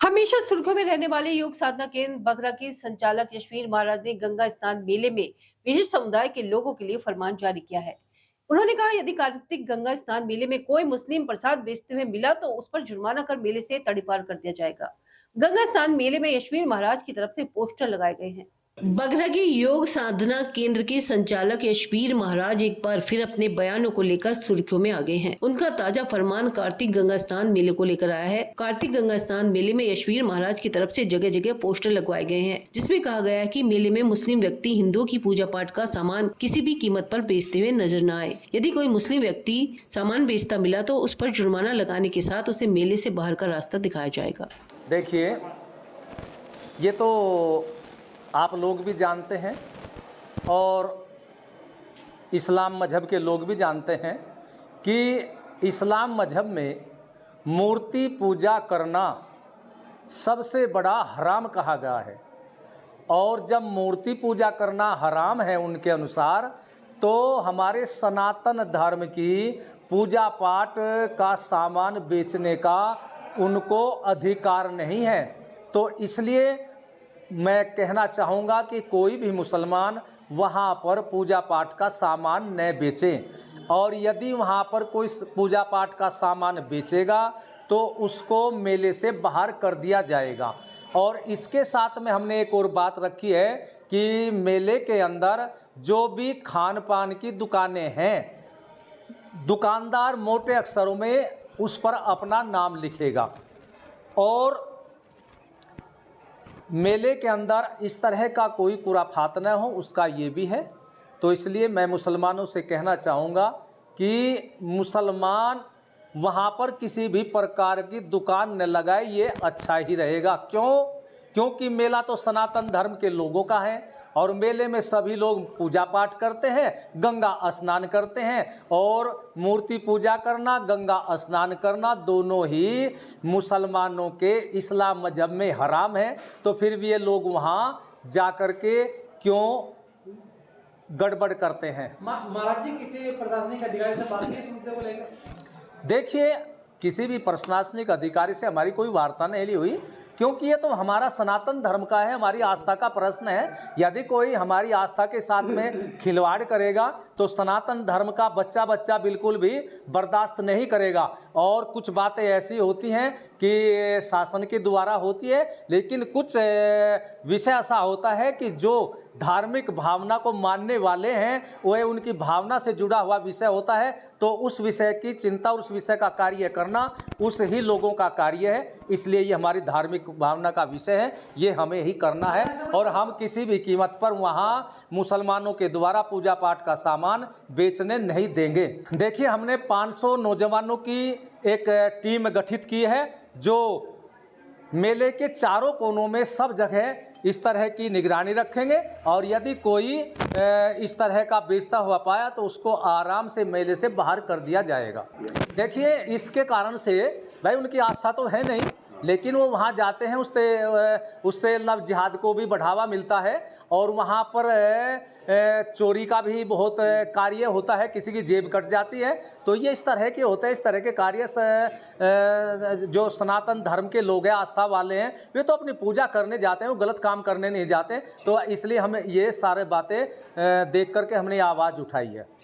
हमेशा सुर्खियों में रहने वाले योग साधना केंद्र बगरा के संचालक यशवीर महाराज ने गंगा स्नान मेले में विशिष्ट समुदाय के लोगों के लिए फरमान जारी किया है। उन्होंने कहा, यदि कार्तिक गंगा स्नान मेले में कोई मुस्लिम प्रसाद बेचते हुए मिला तो उस पर जुर्माना कर मेले से तड़ीपार कर दिया जाएगा। गंगा स्नान मेले में यशवीर महाराज की तरफ से पोस्टर लगाए गए हैं। बगरा के योग साधना केंद्र के संचालक यशवीर महाराज एक बार फिर अपने बयानों को लेकर सुर्खियों में आ गए हैं। उनका ताजा फरमान कार्तिक गंगा स्नान मेले को लेकर आया है। कार्तिक गंगा स्नान मेले में यशवीर महाराज की तरफ से जगह जगह पोस्टर लगवाए गए हैं, जिसमें कहा गया है कि मेले में मुस्लिम व्यक्ति हिंदुओं की पूजा पाठ का सामान किसी भी कीमत पर बेचते हुए नजर न आए। यदि कोई मुस्लिम व्यक्ति सामान बेचता मिला तो उस पर जुर्माना लगाने के साथ उसे मेले से बाहर का रास्ता दिखाया जाएगा। देखिए, ये तो आप लोग भी जानते हैं और इस्लाम मजहब के लोग भी जानते हैं कि इस्लाम मजहब में मूर्ति पूजा करना सबसे बड़ा हराम कहा गया है। और जब मूर्ति पूजा करना हराम है उनके अनुसार, तो हमारे सनातन धर्म की पूजा पाठ का सामान बेचने का उनको अधिकार नहीं है। तो इसलिए मैं कहना चाहूँगा कि कोई भी मुसलमान वहाँ पर पूजा पाठ का सामान न बेचें, और यदि वहाँ पर कोई पूजा पाठ का सामान बेचेगा तो उसको मेले से बाहर कर दिया जाएगा। और इसके साथ में हमने एक और बात रखी है कि मेले के अंदर जो भी खान पान की दुकानें हैं, दुकानदार मोटे अक्षरों में उस पर अपना नाम लिखेगा। और मेले के अंदर इस तरह का कोई खुराफात न हो, उसका ये भी है। तो इसलिए मैं मुसलमानों से कहना चाहूँगा कि मुसलमान वहाँ पर किसी भी प्रकार की दुकान न लगाए, ये अच्छा ही रहेगा। क्योंकि मेला तो सनातन धर्म के लोगों का है और मेले में सभी लोग पूजा पाठ करते हैं, गंगा स्नान करते हैं। और मूर्ति पूजा करना, गंगा स्नान करना दोनों ही मुसलमानों के इस्लाम मजहब में हराम है। तो फिर भी ये लोग वहाँ जा कर के क्यों गड़बड़ करते हैं? महाराज जी, किसी प्रशासनिक अधिकारी से बात की इस मुद्दे को लेकर? देखिए, किसी भी प्रशासनिक अधिकारी से हमारी कोई वार्ता नहीं हुई, क्योंकि ये तो हमारा सनातन धर्म का है, हमारी आस्था का प्रश्न है। यदि कोई हमारी आस्था के साथ में खिलवाड़ करेगा तो सनातन धर्म का बच्चा बिल्कुल भी बर्दाश्त नहीं करेगा। और कुछ बातें ऐसी होती हैं कि शासन के द्वारा होती है, लेकिन कुछ विषय ऐसा होता है कि जो धार्मिक भावना को मानने वाले हैं, वह उनकी भावना से जुड़ा हुआ विषय होता है। तो उस विषय की चिंता, उस विषय का कार्य करना उस ही लोगों का कार्य है। इसलिए ये हमारी धार्मिक भावना का विषय है, ये हमें ही करना है। और हम किसी भी कीमत पर वहाँ मुसलमानों के द्वारा पूजा पाठ का सामान बेचने नहीं देंगे। देखिए, हमने 500 नौजवानों की एक टीम गठित की है, जो मेले के चारों कोनों में सब जगह इस तरह की निगरानी रखेंगे। और यदि कोई इस तरह का बेचता हुआ पाया तो उसको आराम से मेले से बाहर कर दिया जाएगा। देखिए, इसके कारण से भाई उनकी आस्था तो है नहीं, लेकिन वो वहाँ जाते हैं, उससे लव जिहाद को भी बढ़ावा मिलता है। और वहाँ पर चोरी का भी बहुत कार्य होता है, किसी की जेब कट जाती है। तो ये इस तरह के होते हैं। इस तरह के कार्य से जो सनातन धर्म के लोग हैं, आस्था वाले हैं, वे तो अपनी पूजा करने जाते हैं, वो गलत काम करने नहीं जाते। तो इसलिए हम ये सारे बातें देख करके हमने आवाज़ उठाई है।